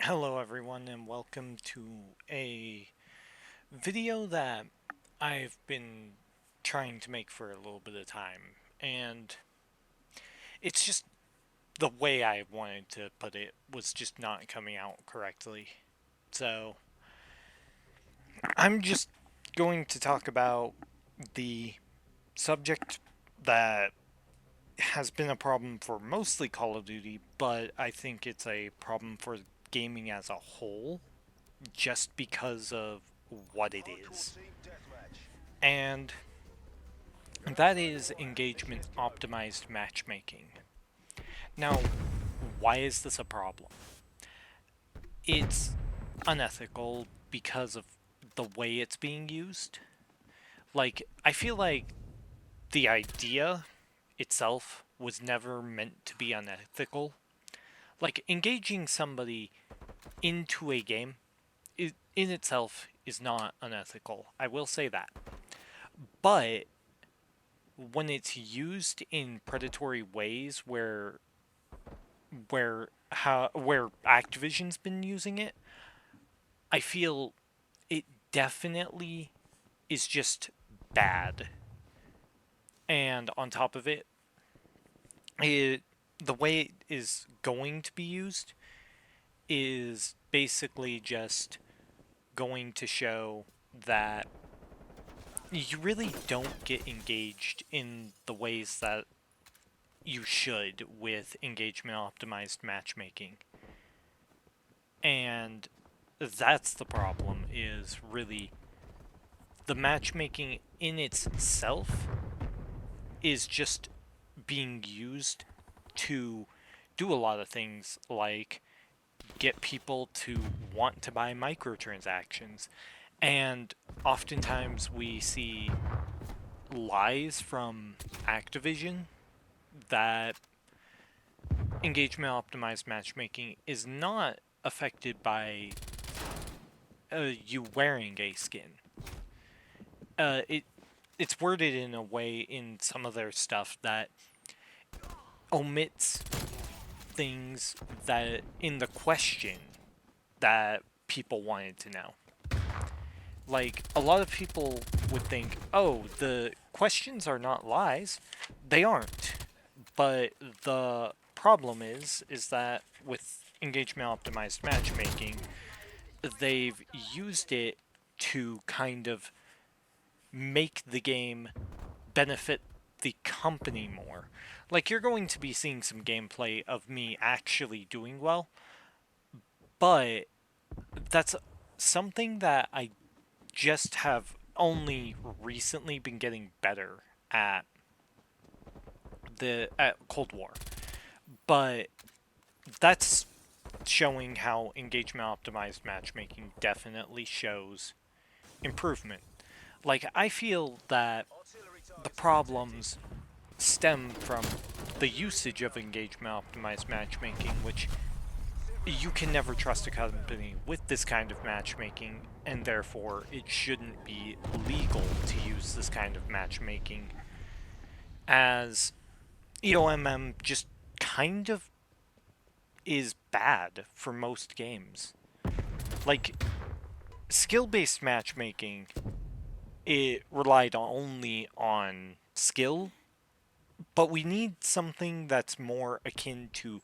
Hello everyone and welcome to a video that I've been trying to make for a little bit of time, and it's just the way I wanted to put it was just not coming out correctly. So I'm just going to talk about the subject that has been a problem for mostly Call of Duty, but I think it's a problem for gaming as a whole just because of what it is. And that is engagement optimized matchmaking. Now, why is this a problem? It's unethical because of the way it's being used. I feel like the idea itself was never meant to be unethical. Engaging somebody into a game in itself is not unethical. I will say that. But when it's used in predatory ways where Activision's been using it, I feel it definitely is just bad. And on top of it, it the way it is going to be used is basically just going to show that you really don't get engaged in the ways that you should with engagement optimized matchmaking. And that's the problem, is really the matchmaking in itself is just being used to do a lot of things like get people to want to buy microtransactions. And oftentimes we see lies from Activision that engagement optimized matchmaking is not affected by you wearing a skin. It's worded in a way in some of their stuff that omits things that in the question that people wanted to know. Like, a lot of people would think, oh, the questions are not lies. They aren't. But the problem is that with engagement optimized matchmaking, they've used it to kind of make the game benefit the company more. Like, you're going to be seeing some gameplay of me actually doing well, but that's something that I just have only recently been getting better at at Cold War. But that's showing how engagement optimized matchmaking definitely shows improvement. Like, I feel that the problems stem from the usage of engagement optimized matchmaking, which you can never trust a company with this kind of matchmaking, and therefore it shouldn't be legal to use this kind of matchmaking, as EOMM just kind of is bad for most games. Like, skill-based matchmaking, it relied only on skill, but we need something that's more akin to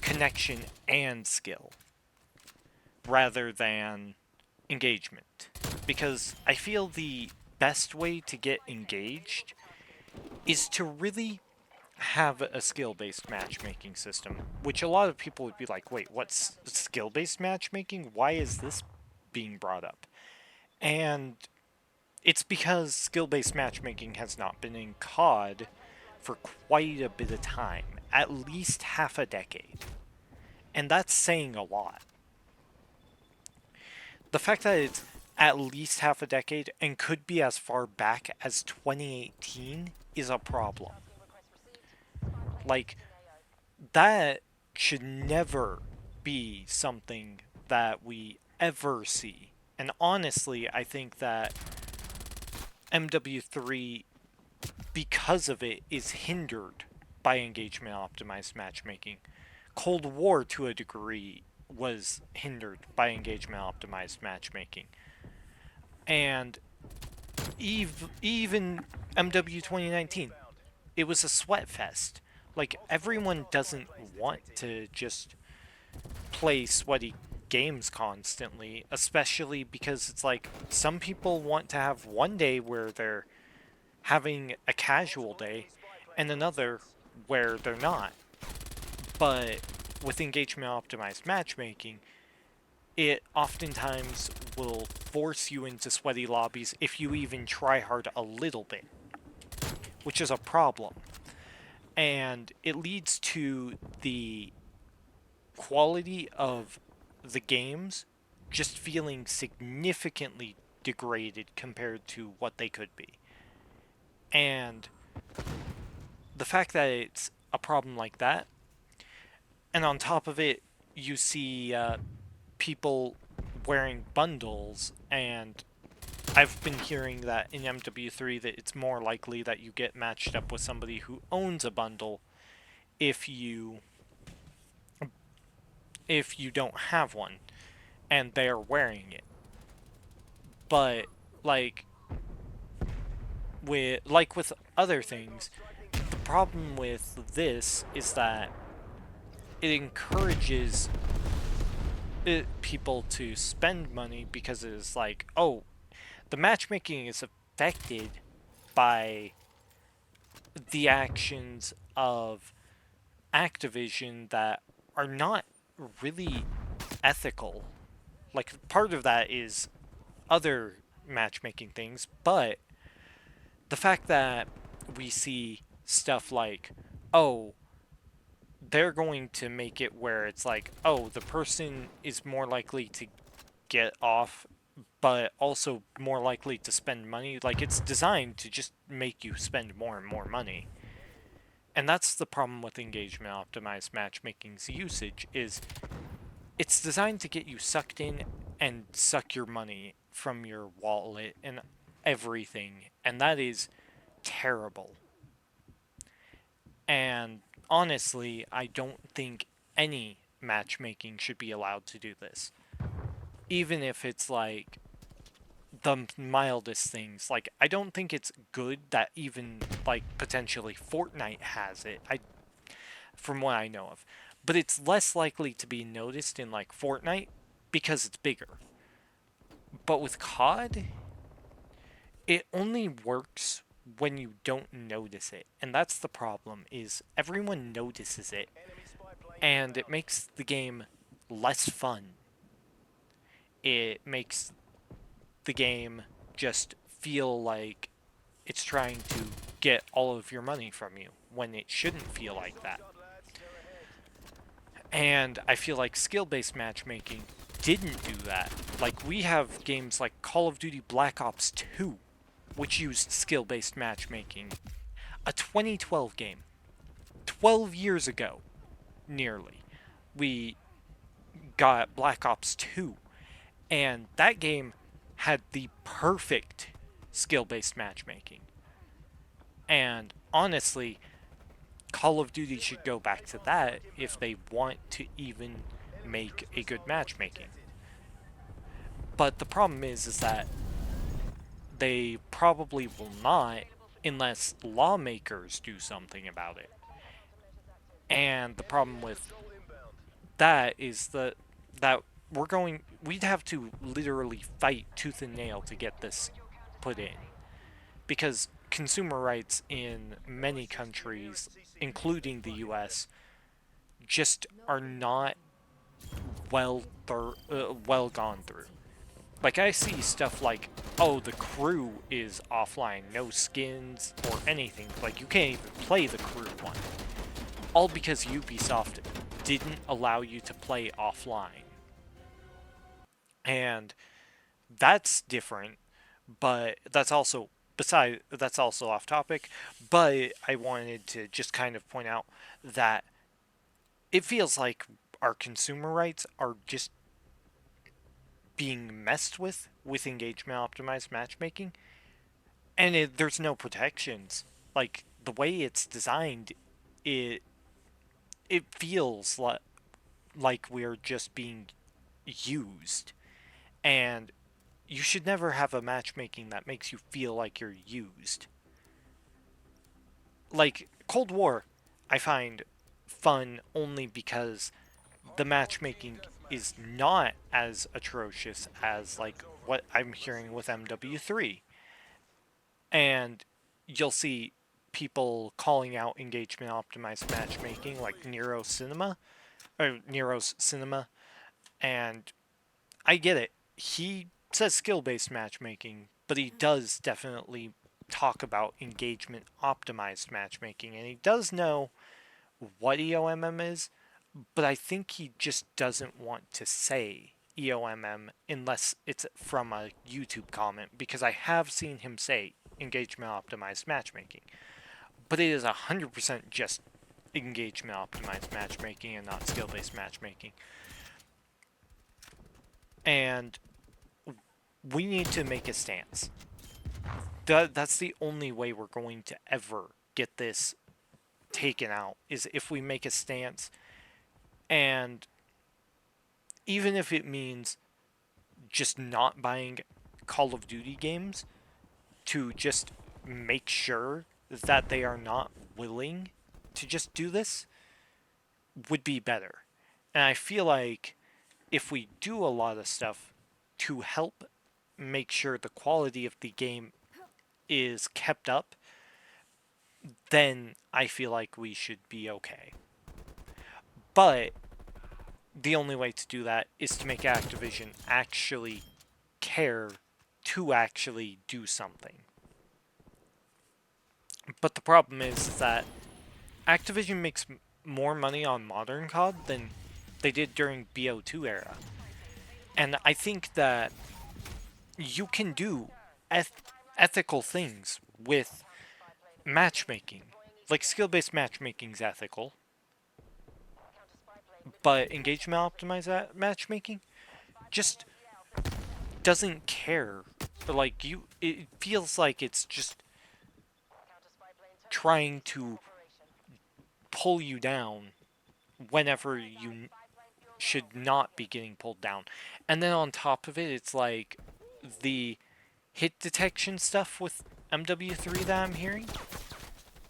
connection and skill rather than engagement. Because I feel the best way to get engaged is to really have a skill-based matchmaking system, which a lot of people would be like, wait, what's skill-based matchmaking? Why is this being brought up? And it's because skill-based matchmaking has not been in COD for quite a bit of time, at least half a decade. And that's saying a lot. The fact that it's at least half a decade and could be as far back as 2018 is a problem. Like, that should never be something that we ever see. And honestly, I think that MW3, because of it, is hindered by engagement optimized matchmaking. Cold War, to a degree, was hindered by engagement optimized matchmaking. And even MW 2019, it was a sweat fest. Like, everyone doesn't want to just play sweaty games constantly, especially because it's like some people want to have one day where they're having a casual day and another where they're not. But with engagement optimized matchmaking, it oftentimes will force you into sweaty lobbies if you even try hard a little bit, which is a problem. And it leads to the quality of the games just feeling significantly degraded compared to what they could be. And the fact that it's a problem like that, and on top of it, you see people wearing bundles, and I've been hearing that in MW3 that it's more likely that you get matched up with somebody who owns a bundle if you don't have one and they're wearing it. But like with other things, the problem with this is that it encourages people to spend money because it's like, oh, the matchmaking is affected by the actions of Activision that are not really ethical. Like, part of that is other matchmaking things, but the fact that we see stuff like, oh, they're going to make it where it's like, oh, the person is more likely to get off, but also more likely to spend money. Like, it's designed to just make you spend more and more money. And that's the problem with engagement optimized matchmaking's usage is it's designed to get you sucked in and suck your money from your wallet and everything, and that is terrible. And honestly, I don't think any matchmaking should be allowed to do this. Even if it's like the mildest things. Like, I don't think it's good that even like potentially Fortnite has it. From what I know of. But it's less likely to be noticed in like Fortnite because it's bigger. But with COD, it only works when you don't notice it. And that's the problem is everyone notices it and it makes the game less fun. It makes the game just feel like it's trying to get all of your money from you when it shouldn't feel like that. And I feel like skill-based matchmaking didn't do that. Like, we have games like Call of Duty Black Ops 2, which used skill-based matchmaking. A 2012 game. 12 years ago, nearly. We got Black Ops 2. And that game had the perfect skill-based matchmaking. And honestly, Call of Duty should go back to that if they want to even make a good matchmaking. But the problem is that they probably will not unless lawmakers do something about it. And the problem with that is that we'd have to literally fight tooth and nail to get this put in. Because consumer rights in many countries, including the US, just are not well gone through. Like, I see stuff like, oh, the crew is offline, no skins or anything. Like, you can't even play the crew one. All because Ubisoft didn't allow you to play offline. And that's different, but that's also off topic, but I wanted to just kind of point out that it feels like our consumer rights are just being messed with engagement optimized matchmaking, and there's no protections. Like, the way it's designed, it feels like we're just being used. And you should never have a matchmaking that makes you feel like you're used. Like Cold War, I find fun only because the matchmaking is not as atrocious as like what I'm hearing with MW3. And you'll see people calling out engagement optimized matchmaking like Nero's Cinema, and I get it. He says skill based matchmaking, but he does definitely talk about engagement optimized matchmaking, and he does know what EOMM is, but I think he just doesn't want to say EOMM unless it's from a YouTube comment, because I have seen him say engagement optimized matchmaking, but it is 100% just engagement optimized matchmaking and not skill based matchmaking. And we need to make a stance. That's the only way we're going to ever get this taken out, is if we make a stance. And even if it means just not buying Call of Duty games, to just make sure that they are not willing to just do this, would be better. And I feel like if we do a lot of stuff to help make sure the quality of the game is kept up, then I feel like we should be okay. But the only way to do that is to make Activision actually care to actually do something. But the problem is that Activision makes more money on modern COD than they did during BO2 era. And I think that you can do ethical things with matchmaking. Like skill-based matchmaking is ethical, but engagement optimized matchmaking just doesn't care. Like it feels like it's just trying to pull you down whenever you should not be getting pulled down. And then on top of it, it's like the hit detection stuff with MW3 that I'm hearing,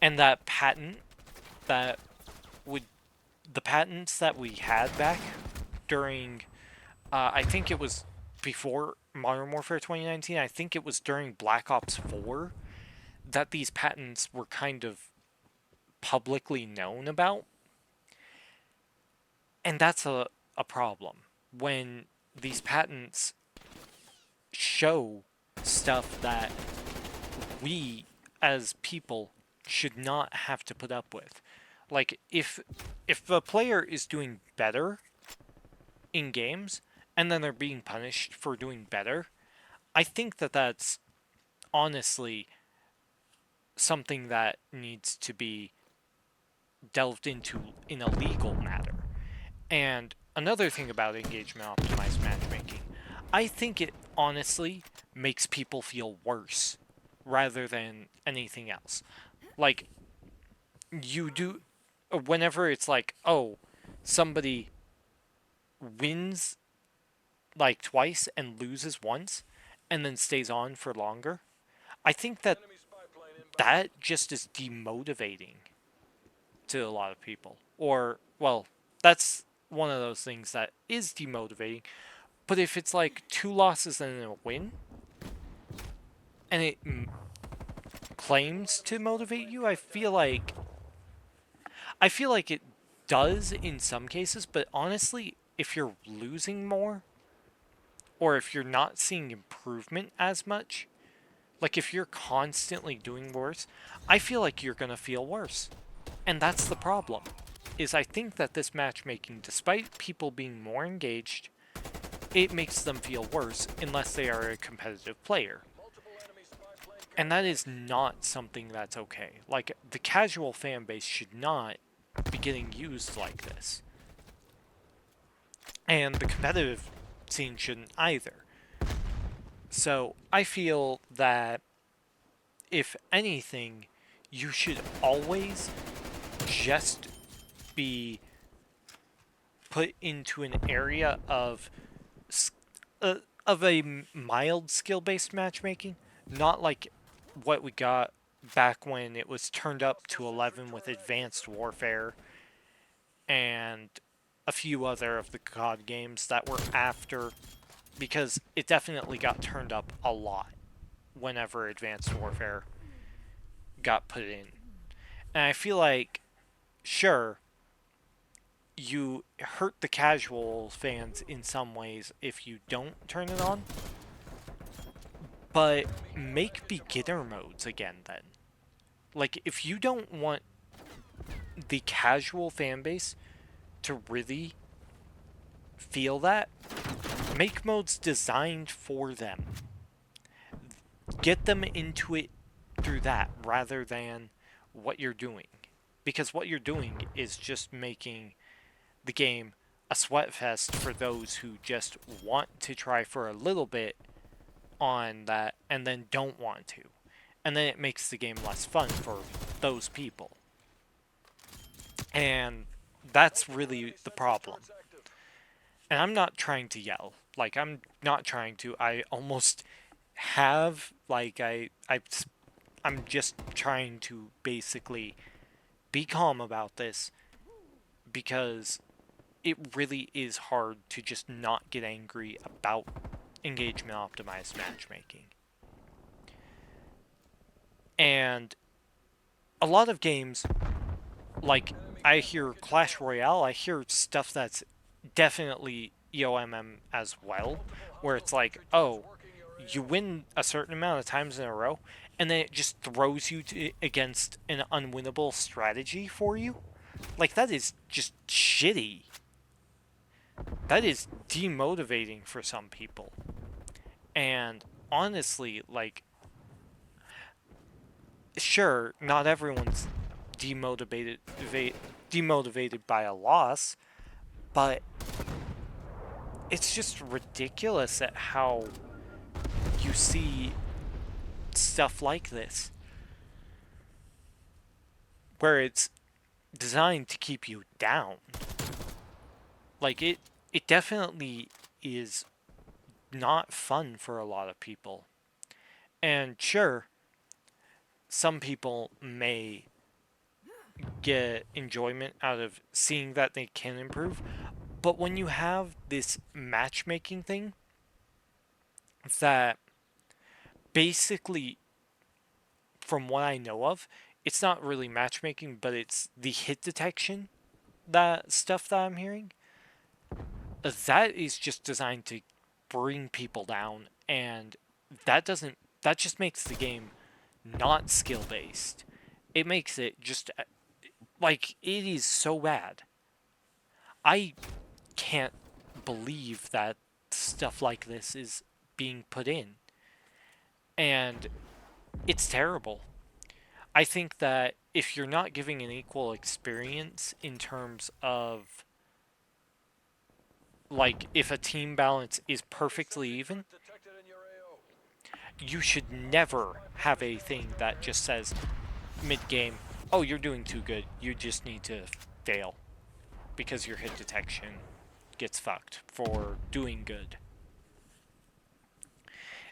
and that patent that would the patents that we had back during I think it was before Modern Warfare 2019. I think it was during Black Ops 4 that these patents were kind of publicly known about. And that's a problem when these patents show stuff that we as people should not have to put up with. Like if a player is doing better in games and then they're being punished for doing better, I think that that's honestly something that needs to be delved into in a legal matter. And another thing about engagement optimized matchmaking, I think it honestly makes people feel worse rather than anything else. Like, you do, whenever it's like, oh, somebody wins like twice and loses once and then stays on for longer, I think that that just is demotivating to a lot of people. Or, well, that's one of those things that is demotivating. But if it's like 2 losses and a win, and it claims to motivate you, I feel like it does in some cases, but honestly, if you're losing more, or if you're not seeing improvement as much, like if you're constantly doing worse, I feel like you're gonna feel worse. And that's the problem. Is I think that this matchmaking, despite people being more engaged, it makes them feel worse unless they are a competitive player. And that is not something that's okay. Like, the casual fan base should not be getting used like this. And the competitive scene shouldn't either. So, I feel that, if anything, you should always just be put into an area of a mild skill-based matchmaking, not like what we got back when it was turned up to 11 with Advanced Warfare and a few other of the COD games that were after, because it definitely got turned up a lot whenever Advanced Warfare got put in. And I feel like, sure, you hurt the casual fans in some ways if you don't turn it on, but make beginner modes again then. Like, if you don't want the casual fan base to really feel that, make modes designed for them. Get them into it through that rather than what you're doing. Because what you're doing is just making the game a sweat fest for those who just want to try for a little bit on that and then don't want to. And then it makes the game less fun for those people. And that's really the problem. And I'm not trying to yell. Like, I'm not trying to. I almost have, like, I'm just trying to basically be calm about this because it really is hard to just not get angry about engagement optimized matchmaking. And a lot of games, like, I hear Clash Royale, I hear stuff that's definitely EOMM as well, where it's like, oh, you win a certain amount of times in a row, and then it just throws you against an unwinnable strategy for you. Like, that is just shitty. That is demotivating for some people. And honestly, like, sure, not everyone's demotivated by a loss, but it's just ridiculous at how you see stuff like this, where it's designed to keep you down. Like, it definitely is not fun for a lot of people. And sure, some people may get enjoyment out of seeing that they can improve, but when you have this matchmaking thing that basically, from what I know of, it's not really matchmaking, but it's the hit detection, that stuff that I'm hearing, that is just designed to bring people down, and that just makes the game not skill based. It makes it just like, it is so bad. I can't believe that stuff like this is being put in, and it's terrible. I think that if you're not giving an equal experience in terms of, like, if a team balance is perfectly even, you should never have a thing that just says mid-game, oh, you're doing too good, you just need to fail because your hit detection gets fucked for doing good.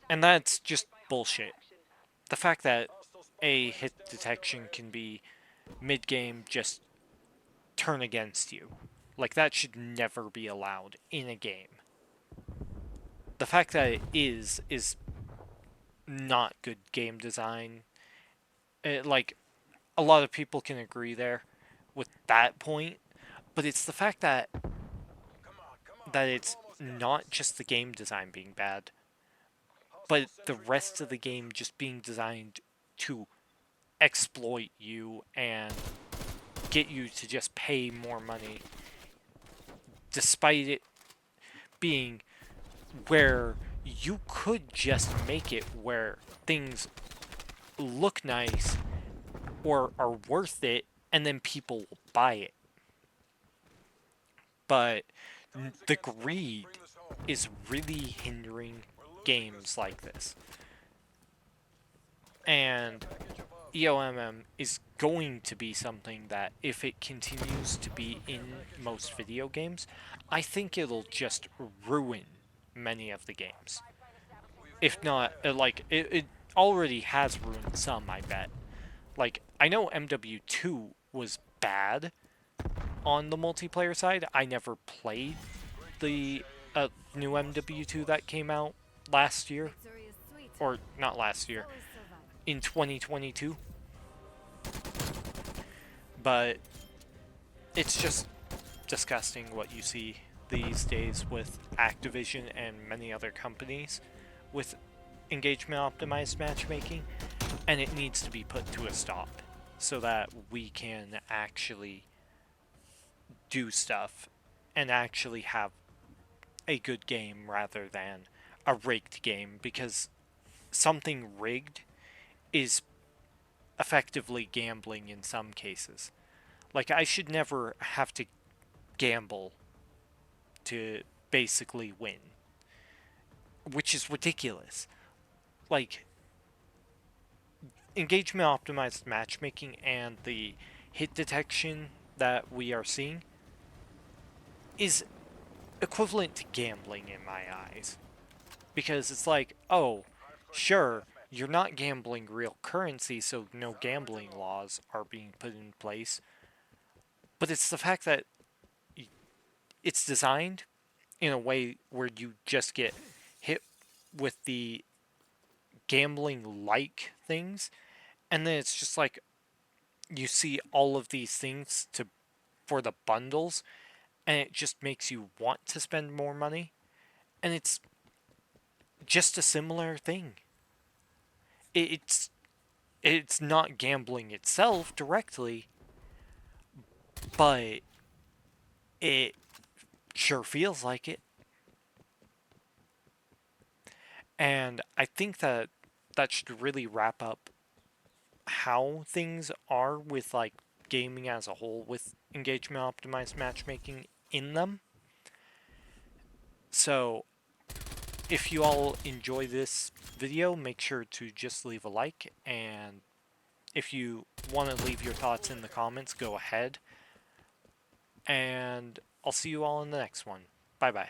And that's just bullshit. The fact that a hit detection can be mid-game just turn against you, like, that should never be allowed in a game. The fact that it is not good game design. Like, a lot of people can agree there with that point, but it's the fact that it's not just the game design being bad, but the rest of the game just being designed to exploit you and get you to just pay more money, despite it being where you could just make it where things look nice or are worth it, and then people will buy it. But the greed is really hindering games like this. And EOMM is going to be something that, if it continues to be in most video games, I think it'll just ruin many of the games. If not, it already has ruined some, I bet. Like, I know MW2 was bad on the multiplayer side. I never played the new MW2 that came out last year. Or, not last year, in 2022. But it's just disgusting what you see these days with Activision and many other companies with engagement optimized matchmaking, and it needs to be put to a stop so that we can actually do stuff and actually have a good game rather than a rigged game, because something rigged is effectively gambling in some cases. Like, I should never have to gamble to basically win, which is ridiculous. Like, engagement optimized matchmaking and the hit detection that we are seeing is equivalent to gambling in my eyes. Because it's like, oh, sure, you're not gambling real currency, so no gambling laws are being put in place. But it's the fact that it's designed in a way where you just get hit with the gambling-like things, and then it's just like you see all of these things for the bundles, and it just makes you want to spend more money, and it's just a similar thing. It's it's not gambling itself directly, but it sure feels like it. And I think that that should really wrap up how things are with like gaming as a whole with engagement optimized matchmaking in them. So if you all enjoy this video, make sure to just leave a like, and if you want to leave your thoughts in the comments, go ahead. And I'll see you all in the next one. Bye bye.